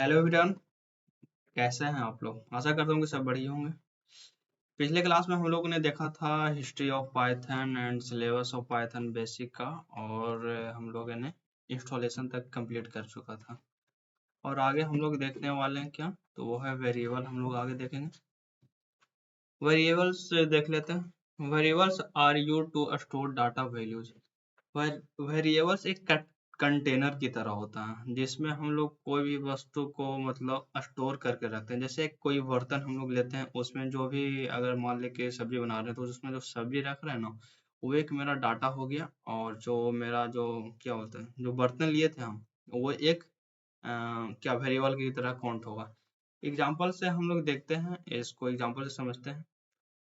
Hello everyone, कैसे हैं आप लोग। आशा करता हूँ कि सब बढ़िया होंगे। पिछले क्लास में हम लोगों ने देखा था history of Python and syllabus of Python basic का, और हम लोगों ने इंस्टॉलेशन तक कंप्लीट कर चुका था। और आगे हम लोग देखने वाले हैं क्या, तो वो है वेरिएबल। हम लोग आगे देखेंगे। वेरिएबल्स देख लेते हैं। Variables are used to store data values. Variables एक कंटेनर की तरह होता है जिसमें हम लोग कोई भी वस्तु को मतलब स्टोर करके रखते हैं। जैसे कोई बर्तन हम लोग लेते हैं, उसमें जो भी अगर मान ले के सब्जी बना रहे हैं, तो उसमें जो सब्जी रख रहे हैं ना, वो एक मेरा डाटा हो गया। और जो मेरा जो क्या बोलते हैं, जो बर्तन लिए थे हम, वो एक क्या वेरिएबल की तरह काउंट होगा। एग्जाम्पल से हम लोग देखते हैं, इसको एग्जाम्पल से समझते हैं।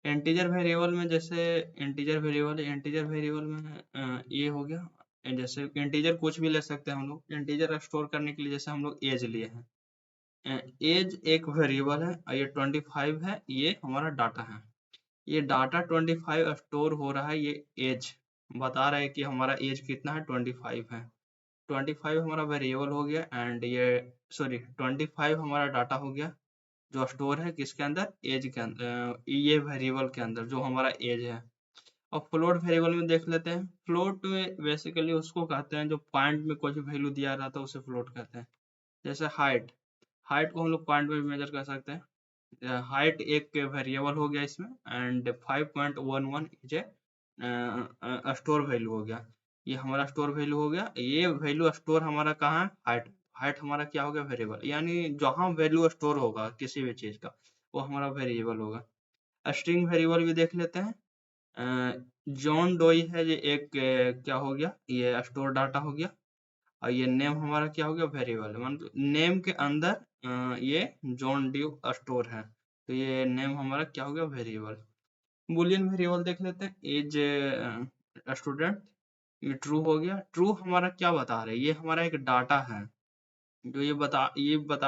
इंटीजर वेरिएबल में, जैसे इंटीजर वेरिएबल में ये हो गया। जैसे इंटीजर कुछ भी ले सकते हैं हम लोग इंटीजर स्टोर करने के लिए। जैसे हम लोग एज लिए हैं, एज एक वेरिएबल है और ये 25 है, ये हमारा डाटा है। ये डाटा 25 स्टोर हो रहा है। ये एज बता रहा है कि हमारा एज कितना है, 25 है। 25 हमारा वेरिएबल हो गया, एंड ये सॉरी 25 हमारा डाटा हो गया, जो स्टोर है किसके अंदर, एज के अंदर, ये वेरिएबल के अंदर जो हमारा एज है। और फ्लोट वेरिएबल में देख लेते हैं। फ्लोट में बेसिकली उसको कहते हैं जो पॉइंट में कोई भी वैल्यू दिया रहता है, उसे फ्लोट कहते हैं। जैसे हाइट, हाइट को हम लोग पॉइंट में भी मेजर कर सकते हैं। हाइट एक वेरिएबल हो गया इसमें, and 5.11 is a store value हो गया। ये हमारा स्टोर वैल्यू हो गया। ये वैल्यू स्टोर हमारा कहाँ है, हाइट। हाइट हमारा क्या हो गया, वेरिएबल। यानी जहाँ वैल्यू स्टोर होगा किसी भी चीज का, वो हमारा वेरिएबल होगा। स्ट्रिंग वेरिएबल भी देख लेते हैं। जॉन डोई है, ये एक क्या हो गया, ये स्टोर डाटा हो गया। और ये नेम हमारा क्या हो गया, वेरिएबल। मतलब नेम के अंदर ये जॉन ड्यू स्टोर है, तो ये नेम हमारा क्या हो गया, वेरिएबल। बुलियन वेरिएबल देख लेते हैं। एज स्टूडेंट, ये ट्रू हो गया। ट्रू हमारा क्या बता रहा है, ये हमारा एक डाटा है जो ये बता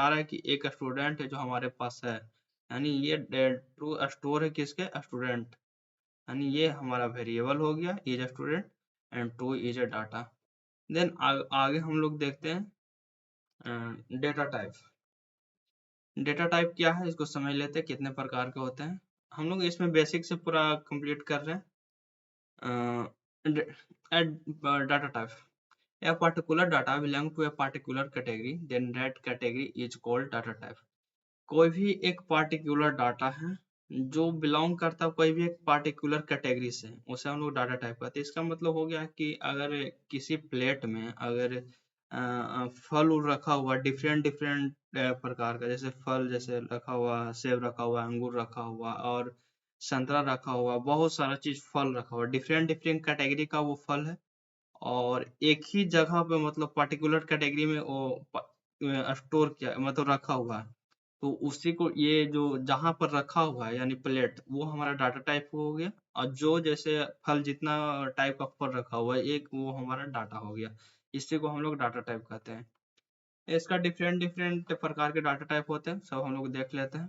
रहा है कि एक स्टूडेंट है जो हमारे पास है। यानी ये ट्रू स्टोर है किसके, स्टूडेंट। यानी ये हमारा वेरिएबल हो गया, is a student, and two is a data. Then आगे हम लोग देखते हैं डेटा टाइप। डेटा टाइप क्या है, इसको समझ लेते हैं कितने प्रकार के होते हैं। हम लोग इसमें बेसिक से पूरा कंप्लीट कर रहे हैं। Data type, a particular data belong to a particular category, then that category is called data type। कोई भी एक पार्टिकुलर डाटा है जो बिलोंग करता है कोई भी एक पार्टिकुलर कैटेगरी से, उसे हम लोग डाटा टाइप कहते हैं। इसका मतलब हो गया कि अगर किसी प्लेट में अगर फल उल रखा हुआ डिफरेंट डिफरेंट प्रकार का, जैसे फल जैसे रखा हुआ, सेब रखा हुआ, अंगूर रखा हुआ, और संतरा रखा हुआ, बहुत सारा चीज फल रखा हुआ, डिफरेंट डिफरेंट कैटेगरी का वो फल है। और एक ही जगह पे मतलब पर्टिकुलर कैटेगरी में वो स्टोर किया मतलब रखा हुआ है, तो उसी को ये जो जहां पर रखा हुआ है यानी प्लेट, वो हमारा डाटा टाइप हो गया। और जो जैसे फल जितना टाइप का फल रखा हुआ है एक, वो हमारा डाटा हो गया। इसी को हम लोग डाटा टाइप कहते हैं। इसका डिफरेंट डिफरेंट प्रकार के डाटा टाइप होते हैं, सब हम लोग देख लेते हैं।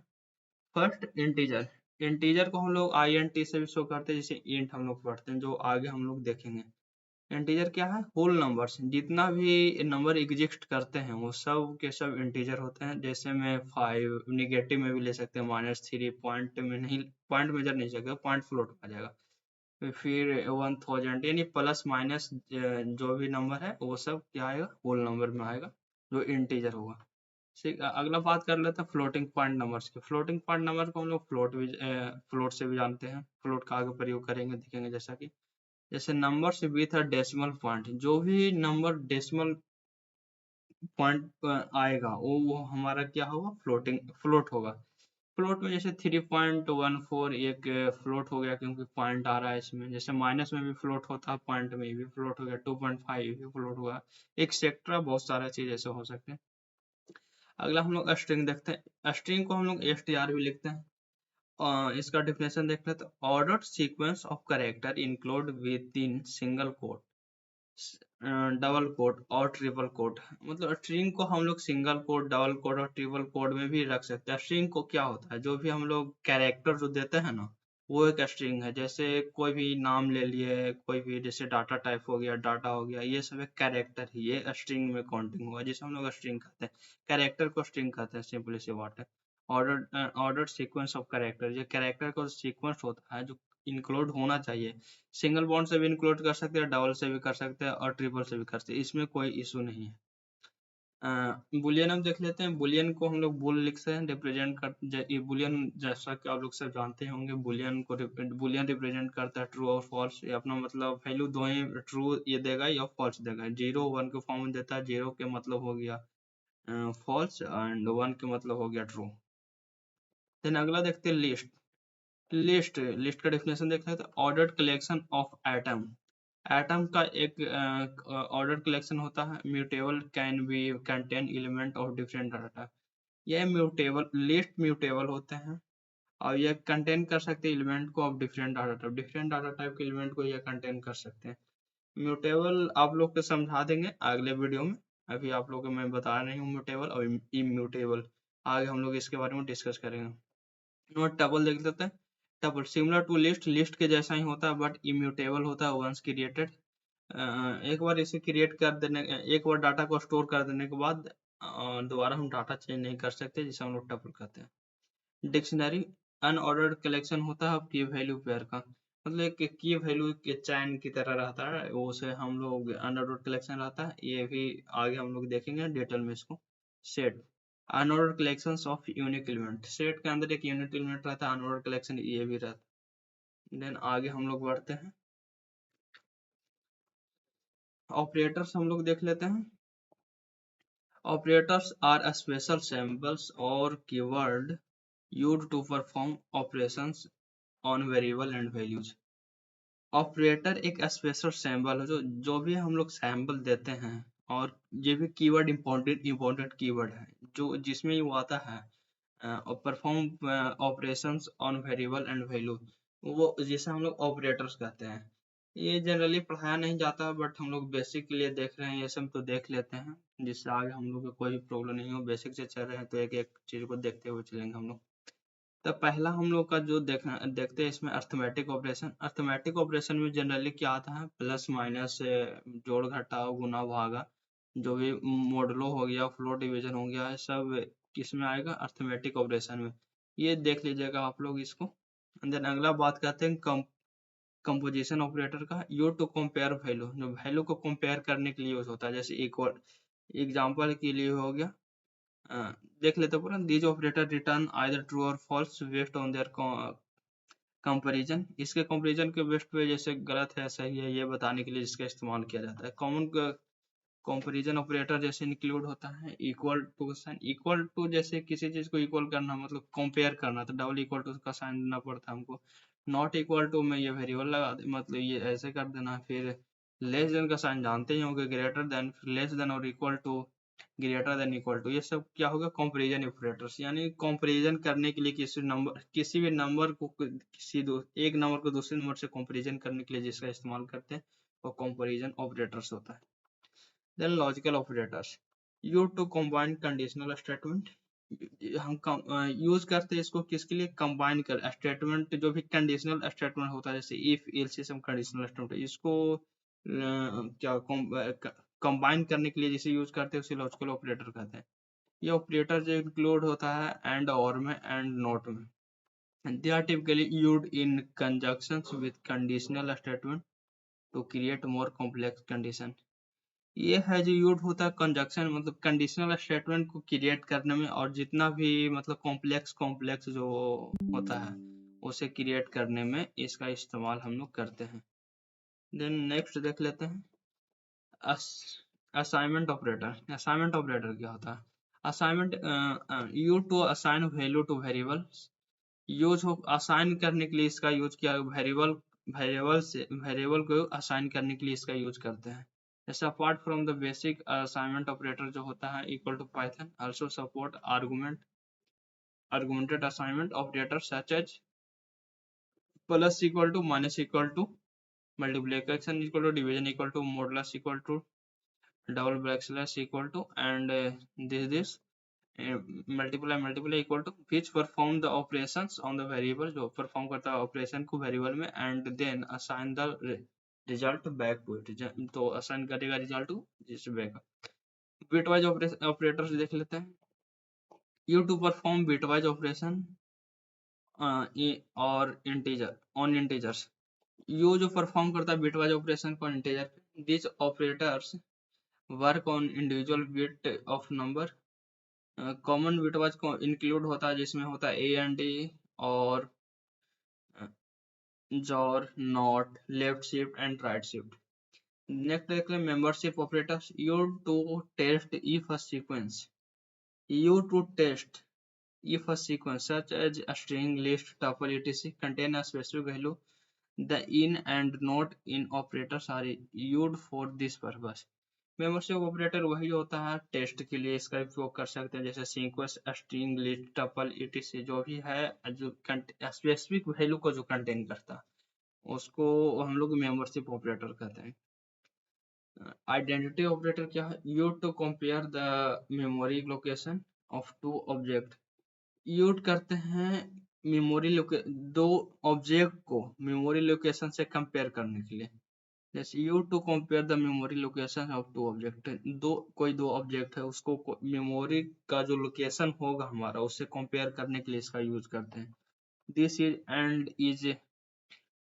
First integer. इंटीजर को हम लोग आई एन टी से भी शो करते हैं, जैसे इंट हम लोग पढ़ते हैं, जो आगे हम लोग देखेंगे। इंटीजर क्या है, होल नंबर्स, जितना भी नंबर एग्जिस्ट करते हैं वो सब के सब इंटीजर होते हैं। जैसे में 5 निगेटिव में भी ले सकते हैं, -3 पॉइंट में नहीं, पॉइंट मेजर नहीं सकते, पॉइंट फ्लोट आ जाएगा। फिर 1000, यानी प्लस माइनस जो भी नंबर है वो सब क्या आएगा, होल नंबर में आएगा, जो इंटीजर होगा। ठीक, अगला बात कर लेते हैं फ्लोटिंग पॉइंट नंबर्स की। फ्लोटिंग पॉइंट नंबर को हम लोग फ्लोट से भी जानते हैं। फ्लोट का आगे प्रयोग करेंगे, दिखेंगे। जैसा कि जैसे number with a decimal point, जो भी नंबर डेसिमल पॉइंट आएगा वो हमारा क्या होगा, फ्लोट होगा। फ्लोट में जैसे 3.14 एक फ्लोट हो गया, क्योंकि पॉइंट आ रहा है इसमें। जैसे माइनस में भी फ्लोट होता है, पॉइंट में भी फ्लोट हो गया, 2.5 भी फ्लोट हुआ, एक्सेट्रा बहुत सारा चीज ऐसे हो सकते हैं। अगला हम लोग स्ट्रिंग देखते हैं। स्ट्रिंग को हम लोग str भी लिखते हैं। इसका डिफिनेशन देख लेते हैं। Ordered sequence of character include within single quote, double quote और ट्रिपल कोट। मतलब स्ट्रिंग को हम लोग सिंगल कोट, डबल कोट और ट्रिपल कोट में भी रख सकते हैं। स्ट्रिंग को क्या होता है, जो भी हम लोग कैरेक्टर जो देते हैं ना, वो एक स्ट्रिंग है। जैसे कोई भी नाम ले लिए, कोई भी जैसे डाटा टाइप हो गया, डाटा हो गया, ये सब एक कैरेक्टर ही ये स्ट्रिंग में काउंटिंग हुआ, जिसे हम लोग स्ट्रिंग कहते हैं। कैरेक्टर को स्ट्रिंग कहते हैं, सिंपली सी बात है। ऑर्डर सीक्वेंस ऑफ कैरेक्टर, ये कैरेक्टर का सीक्वेंस होता है जो इंक्लूड होना चाहिए। सिंगल बॉन्ड से भी इंक्लूड कर सकते हैं, डबल से भी कर सकते हैं, और ट्रिपल से भी कर सकते हैं, इसमें कोई इशू नहीं है। बुलियन हम देख लेते हैं। बुलियन को हम लोग बुल लिख सकते हैं, रिप्रेजेंट कर ये बुलियन, जैसा कि आप लोग सब जानते होंगे, बुलियन रिप्रेजेंट करता है ट्रू और फॉल्स। ये अपना मतलब वैल्यू दो ही, ट्रू ये देगा या फॉल्स देगा। 0 1 के फॉर्म में देता है, 0 के मतलब हो गया फॉल्स, एंड 1 के मतलब हो गया ट्रू। देन अगला देखते हैं लिस्ट। लिस्ट का डेफिनेशन देखते हैं, तो ordered collection of atom. Atom का एक ऑर्डर कलेक्शन होता है। Mutable can be contain element of different data. ये म्यूटेबल, लिस्ट म्यूटेबल होते हैं, और ये कंटेन कर सकते हैं एलिमेंट को of different data type. Different data type के एलिमेंट को ये कंटेन कर सकते हैं। म्यूटेबल आप लोग को समझा देंगे अगले वीडियो में। अभी आप लोग को मैं बता रही हूँ म्यूटेबल और इम्यूटेबल, आगे हम लोग इसके बारे में डिस्कस करेंगे। नोट टपल देख लेते हैं। Tuple similar to list, list के जैसा ही होता है, बट इम्यूटेबल होता है वंस क्रिएटेड। एक बार इसे क्रिएट कर देने, एक बार डाटा को स्टोर कर देने के बाद दोबारा हम डाटा चेंज नहीं कर सकते, जिसे हम लोग टपल कहते हैं। डिक्शनरी अनऑर्डर्ड कलेक्शन होता है की वैल्यू पेयर का, मतलब एक की वैल्यू के चैन की तरह रहता है, वो से हम लोग अनऑर्डर्ड कलेक्शन रहता है। ये भी आगे हम लोग देखेंगे डिटेल में इसको। Set unordered collections of unique element, set के अंदर एक यूनिक एलिमेंट रहता है, अनऑर्डर्ड कलेक्शन ये भी रहता है। देन आगे हम लोग बढ़ते हैं। ऑपरेटर्स हम लोग देख लेते हैं। Operators are special symbols or keyword used to perform operations on variable and values. Operator एक स्पेशल सिंबल है, जो भी हम लोग सैम्बल देते हैं, और ये भी कीवर्ड इम्पोर्टेंट कीवर्ड है, जो जिसमें वो आता है और perform operations on variable and value, वो जिसे हम लोग ऑपरेटर्स कहते हैं। ये जनरली पढ़ाया नहीं जाता, बट हम लोग बेसिक के लिए देख रहे हैं, ये सब तो देख लेते हैं, जिससे आगे हम लोग को कोई भी प्रॉब्लम नहीं हो। बेसिक से चल रहे हैं तो एक एक चीज को देखते हुए चलेंगे हम लोग। तो पहला हम लोग का जो देखते हैं इसमें अर्थमेटिक ऑपरेशन। अर्थमेटिक ऑपरेशन में जनरली क्या आता है, प्लस माइनस, जोड़ घटाव, गुना भागा, जो भी मॉडलो हो गया, फ्लोट डिवीजन हो गया, सब किसमें आएगा, अर्थमेटिक ऑपरेशन में। ये देख लीजिएगा आप लोग इसको। देन अगला बात करते हैं कंपोजिशन ऑपरेटर का। यूज टू कंपेयर वैल्यू, जो वैल्यू को कंपेयर करने के लिए यूज होता है, जैसे इक्वल, एग्जांपल के लिए हो गया। देख लेते पूरा। These operator return either true और false based on their comparison. इसके कंपैरिजन के बेस्ट पे जैसे गलत है सही है ये बताने के लिए इसका इस्तेमाल किया जाता है। कॉमन कंपैरिजन ऑपरेटर जैसे इंक्लूड होता है इक्वल टू का साइन। इक्वल टू जैसे किसी चीज को इक्वल करना, मतलब कंपेयर करना, तो डबल इक्वल टू का साइन देना पड़ता है हमको। नॉट इक्वल टू में ये वेरिएबल लगा दे, मतलब ये ऐसे कर देना। फिर लेस देन का साइन जानते ही होंगे, ग्रेटर देन, फिर लेस देन और equal to, greater than, equal to, ये सब क्या होगा, कंपैरिजन ऑपरेटर्स। यानी कंपैरिजन करने के लिए किसी भी नंबर को एक नंबर को दूसरे नंबर से कंपैरिजन करने के लिए जिसका इस्तेमाल करते हैं वो कंपैरिजन ऑपरेटर्स होता है। Then logical operators use to combine conditional statement. हम यूज करते हैं इसको किसके लिए, कंबाइन कर स्टेटमेंट, जो भी कंडीशनल स्टेटमेंट होता है, जैसे इफ एल्स, ये सब कंडीशनल स्टेटमेंट, इसको क्या कंबाइन करने के लिए जिसे यूज करते हैं उसे लॉजिकल ऑपरेटर कहते हैं। ये ऑपरेटर जो इंक्लूड होता है एंड, और में, एंड नॉट में। They are typically used in conjunctions with conditional statement to create more complex condition. ये है जो यूज होता है कंजक्शन, मतलब कंडीशनल स्टेटमेंट को क्रिएट करने में, और जितना भी मतलब कॉम्प्लेक्स कॉम्प्लेक्स जो होता है उसे क्रिएट करने में इसका इस्तेमाल हम लोग करते हैं। देन नेक्स्ट देख लेते हैं असाइनमेंट ऑपरेटर। असाइनमेंट ऑपरेटर क्या होता है, assignment use to assign value to variables. Use हो असाइन करने के लिए इसका यूज किया, वेरिएबल को असाइन करने के लिए इसका यूज करते हैं। जैसे apart from the basic assignment operator जो होता है equal to Python also support augmented assignment operator such as plus equal to, minus equal to, multiplication equal to, division equal to, modulus equal to, double backslash equal to, and this multiply equal to which perform the operations on the variable, जो perform करता है operation को variable में, and then assign the result back to it, तो assign करेगा result को जिस back. Bitwise operators देख लेते हैं। You to perform bitwise operation और इंटीजर ऑन इंटीजर्स, यू जो परफॉर्म करता है बिटवाइज ऑपरेशन को इंटीजर पे। This operators work on individual bit of number. Common bitwise को इंक्लूड होता है जिसमें होता है ए एंड डी और XOR, not, left shift and right shift. Next देख लें membership operators. You to test if a sequence, you to test if a sequence such as a string, list, tuple, etc. contain a specific value, the in and not in operators are used for this purpose. Membership operator वही होता है test के लिए इसका उपयोग कर सकते हैं, जैसे sequence, string, list, tuple, etc. जो भी है जो स्पेसिफिक वैल्यू को जो कंटेन करता है उसको हम लोग मेंबरशिप ऑपरेटर कहते हैं। आइडेंटिटी ऑपरेटर क्या है? Use to compare the memory location of two object, use करते हैं दो ऑब्जेक्ट को मेमोरी लोकेशन से कंपेयर करने के लिए। जैसे use to compare the memory location of two object, दो ऑब्जेक्ट है उसको मेमोरी का जो लोकेशन होगा हमारा उससे कंपेयर करने के लिए इसका यूज करते हैं। This is and is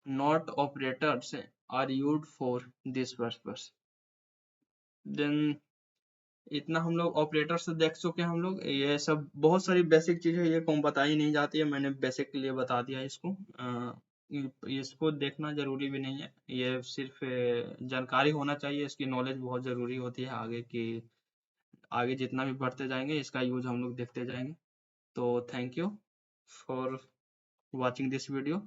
not operators are used for this purpose. Then इतना हम लोग ऑपरेटर से देख चुके हैं। हम लोग ये सब बहुत सारी बेसिक चीजें ये कौन बताई नहीं जाती है, मैंने बेसिक के लिए बता दिया इसको। इसको देखना जरूरी भी नहीं है, ये सिर्फ जानकारी होना चाहिए, इसकी नॉलेज बहुत जरूरी होती है आगे की। आगे जितना भी बढ़ते जाएंगे इसका यूज हम लोग देखते जाएंगे। तो thank you for watching this video.